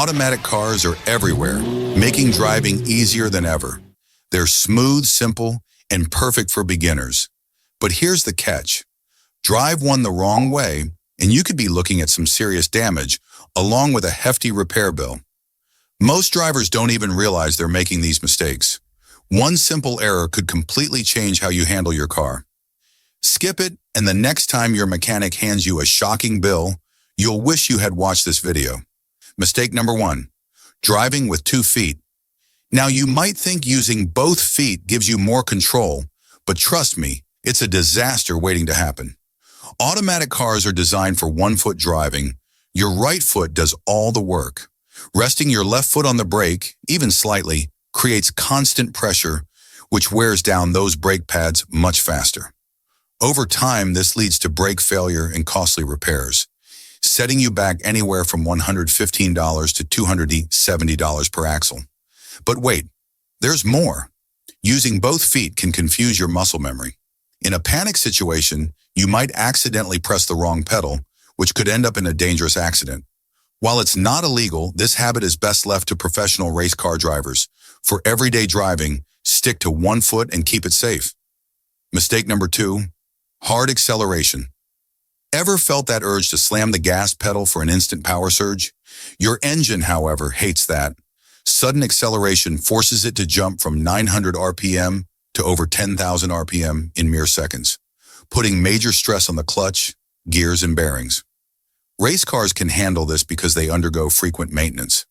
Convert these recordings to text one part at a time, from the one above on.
Automatic cars are everywhere, making driving easier than ever. They're smooth, simple, and perfect for beginners. But here's the catch. Drive one the wrong way, and you could be looking at some serious damage, along with a hefty repair bill. Most drivers don't even realize they're making these mistakes. One simple error could completely change how you handle your car. Skip it, and the next time your mechanic hands you a shocking bill, you'll wish you had watched this video. Mistake number 1, driving with 2 feet. Now, you might think using both feet gives you more control, but trust me, it's a disaster waiting to happen. Automatic cars are designed for 1-foot driving. Your right foot does all the work. Resting your left foot on the brake, even slightly, creates constant pressure, which wears down those brake pads much faster. Over time, this leads to brake failure and costly repairs, setting you back anywhere from $115 to $270 per axle. But wait, there's more. Using both feet can confuse your muscle memory. In a panic situation, you might accidentally press the wrong pedal, which could end up in a dangerous accident. While it's not illegal, this habit is best left to professional race car drivers. For everyday driving, stick to 1 foot and keep it safe. Mistake number 2, hard acceleration. Ever felt that urge to slam the gas pedal for an instant power surge? Your engine, however, hates that. Sudden acceleration forces it to jump from 900 RPM to over 10,000 RPM in mere seconds, putting major stress on the clutch, gears, and bearings. Race cars can handle this because they undergo frequent maintenance.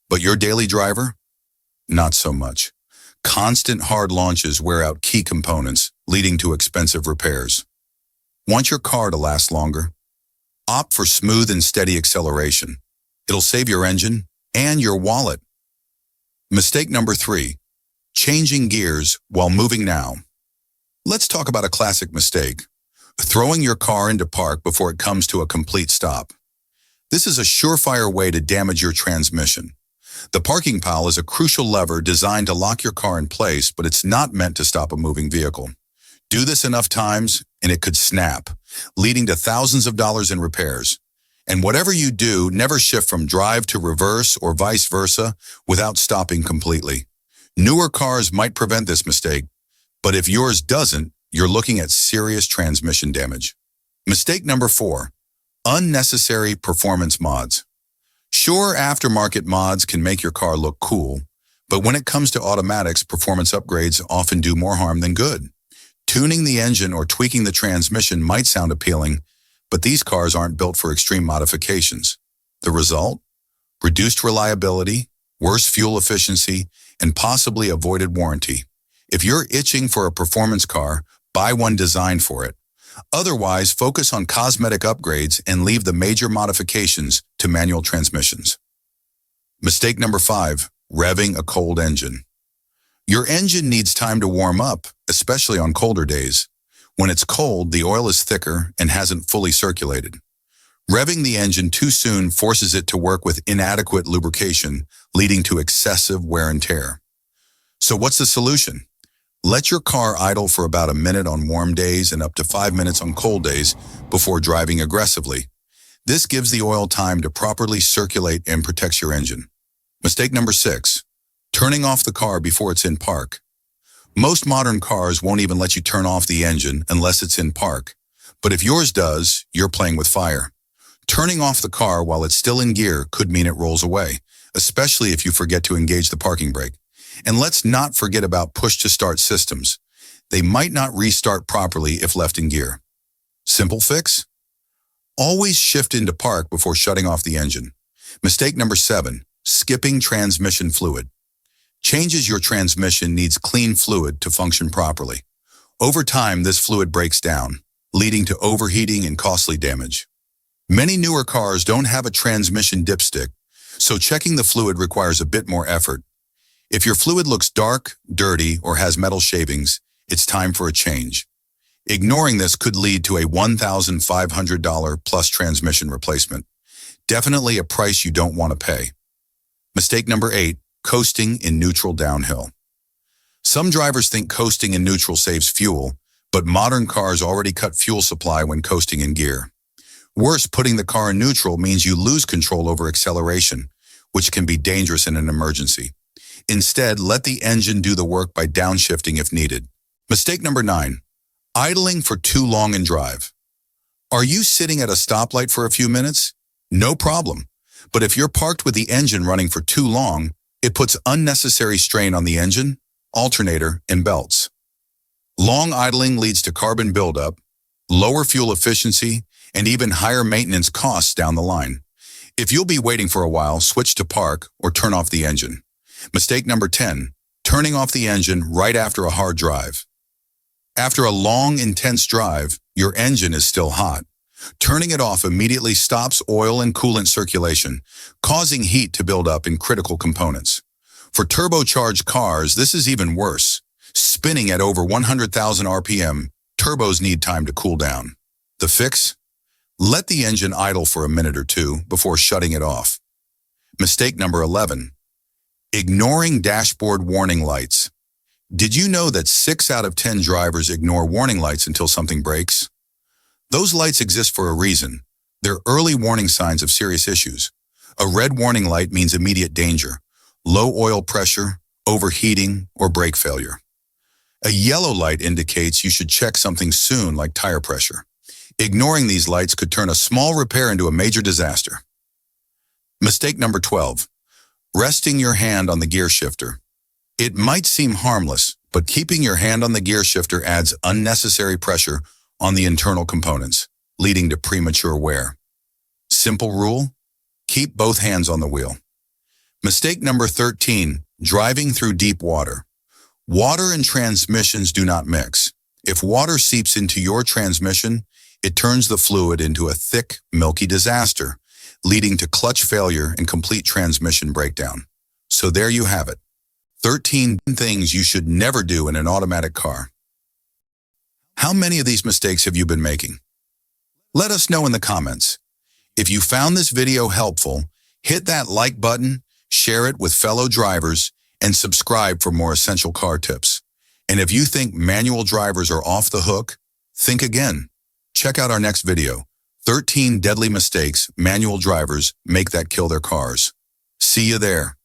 But your daily driver? Not so much. Constant hard launches wear out key components, leading to expensive repairs. Want your car to last longer? Opt for smooth and steady acceleration. It'll save your engine and your wallet. Mistake number 3, changing gears while moving now. Let's talk about a classic mistake, throwing your car into park before it comes to a complete stop. This is a surefire way to damage your transmission. The parking pile is a crucial lever designed to lock your car in place, but it's not meant to stop a moving vehicle. Do this enough times, and it could snap, leading to thousands of dollars in repairs. And whatever you do, never shift from drive to reverse or vice versa without stopping completely. Newer cars might prevent this mistake, but if yours doesn't, you're looking at serious transmission damage. Mistake number 4, unnecessary performance mods. Sure, aftermarket mods can make your car look cool, but when it comes to automatics, performance upgrades often do more harm than good. Tuning the engine or tweaking the transmission might sound appealing, but these cars aren't built for extreme modifications. The result? Reduced reliability, worse fuel efficiency, and possibly avoided warranty. If you're itching for a performance car, buy one designed for it. Otherwise, focus on cosmetic upgrades and leave the major modifications to manual transmissions. Mistake number 5, revving a cold engine. Your engine needs time to warm up, especially on colder days. When it's cold, the oil is thicker and hasn't fully circulated. Revving the engine too soon forces it to work with inadequate lubrication, leading to excessive wear and tear. So what's the solution? Let your car idle for about a minute on warm days and up to 5 minutes on cold days before driving aggressively. This gives the oil time to properly circulate and protects your engine. Mistake number 6, turning off the car before it's in park. Most modern cars won't even let you turn off the engine unless it's in park. But if yours does, you're playing with fire. Turning off the car while it's still in gear could mean it rolls away, especially if you forget to engage the parking brake. And let's not forget about push-to-start systems. They might not restart properly if left in gear. Simple fix? Always shift into park before shutting off the engine. Mistake number 7, skipping transmission fluid. Changes your transmission needs clean fluid to function properly. Over time, this fluid breaks down, leading to overheating and costly damage. Many newer cars don't have a transmission dipstick, so checking the fluid requires a bit more effort. If your fluid looks dark, dirty, or has metal shavings, it's time for a change. Ignoring this could lead to a $1,500 plus transmission replacement. Definitely a price you don't want to pay. Mistake number 8, coasting in neutral downhill. Some drivers think coasting in neutral saves fuel, but modern cars already cut fuel supply when coasting in gear. Worse, putting the car in neutral means you lose control over acceleration, which can be dangerous in an emergency. Instead, let the engine do the work by downshifting if needed. Mistake number 9, idling for too long in drive. Are you sitting at a stoplight for a few minutes? No problem. But if you're parked with the engine running for too long, it puts unnecessary strain on the engine, alternator, and belts. Long idling leads to carbon buildup, lower fuel efficiency, and even higher maintenance costs down the line. If you'll be waiting for a while, switch to park or turn off the engine. Mistake number 10, turning off the engine right after a hard drive. After a long, intense drive, your engine is still hot. Turning it off immediately stops oil and coolant circulation, causing heat to build up in critical components. For turbocharged cars, this is even worse. Spinning at over 100,000 RPM, turbos need time to cool down. The fix? Let the engine idle for a minute or two before shutting it off. Mistake number 11, ignoring dashboard warning lights. Did you know that 6 out of 10 drivers ignore warning lights until something breaks? Those lights exist for a reason. They're early warning signs of serious issues. A red warning light means immediate danger, low oil pressure, overheating, or brake failure. A yellow light indicates you should check something soon, like tire pressure. Ignoring these lights could turn a small repair into a major disaster. Mistake number 12, resting your hand on the gear shifter. It might seem harmless, but keeping your hand on the gear shifter adds unnecessary pressure on the internal components, leading to premature wear. Simple rule: keep both hands on the wheel. Mistake number 13, driving through deep water. Water and transmissions do not mix. If water seeps into your transmission, it turns the fluid into a thick, milky disaster, leading to clutch failure and complete transmission breakdown. So there you have it. 13 things you should never do in an automatic car. How many of these mistakes have you been making? Let us know in the comments. If you found this video helpful, hit that like button, share it with fellow drivers, and subscribe for more essential car tips. And if you think manual drivers are off the hook, think again. Check out our next video, 13 deadly mistakes manual drivers make that kill their cars. See you there.